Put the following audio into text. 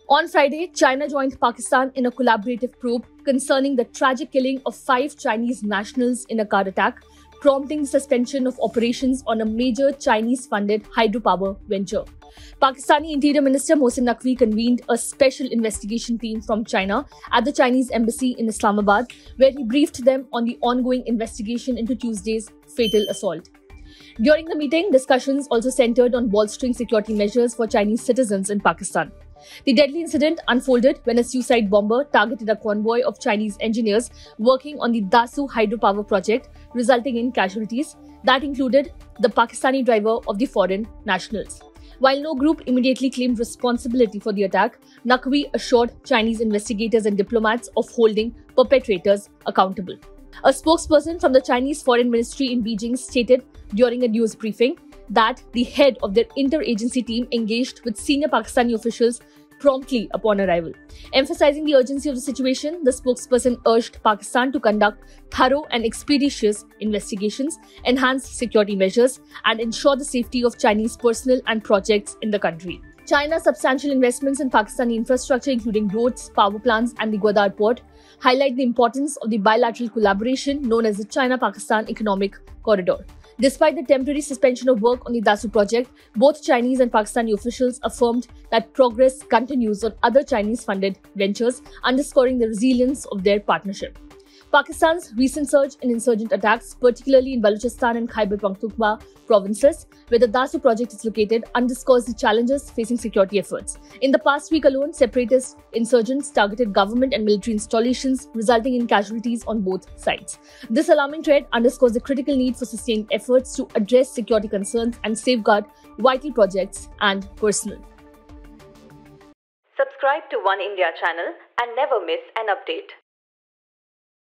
On Friday, China joined Pakistan in a collaborative probe concerning the tragic killing of 5 Chinese nationals in a car attack, prompting the suspension of operations on a major Chinese-funded hydropower venture. Pakistani Interior Minister Mohsin Naqvi convened a special investigation team from China at the Chinese embassy in Islamabad, where he briefed them on the ongoing investigation into Tuesday's fatal assault. During the meeting, discussions also centered on bolstering security measures for Chinese citizens in Pakistan. The deadly incident unfolded when a suicide bomber targeted a convoy of Chinese engineers working on the Dasu hydropower project, resulting in casualties that included the Pakistani driver of the foreign nationals. While no group immediately claimed responsibility for the attack, Naqvi assured Chinese investigators and diplomats of holding perpetrators accountable. A spokesperson from the Chinese Foreign Ministry in Beijing stated during a news briefing that the head of their interagency team engaged with senior Pakistani officials promptly upon arrival. Emphasizing the urgency of the situation, the spokesperson urged Pakistan to conduct thorough and expeditious investigations, enhance security measures, and ensure the safety of Chinese personnel and projects in the country. China's substantial investments in Pakistani infrastructure, including roads, power plants, and the Gwadar port, highlight the importance of the bilateral collaboration known as the China-Pakistan Economic Corridor. Despite the temporary suspension of work on the Dasu project, both Chinese and Pakistani officials affirmed that progress continues on other Chinese-funded ventures, underscoring the resilience of their partnership. Pakistan's recent surge in insurgent attacks, particularly in Balochistan and Khyber Pakhtunkhwa provinces, where the Dasu project is located, underscores the challenges facing security efforts. In the past week alone, separatist insurgents targeted government and military installations, resulting in casualties on both sides. This alarming trend underscores the critical need for sustained efforts to address security concerns and safeguard vital projects and personnel. Subscribe to One India channel and never miss an update.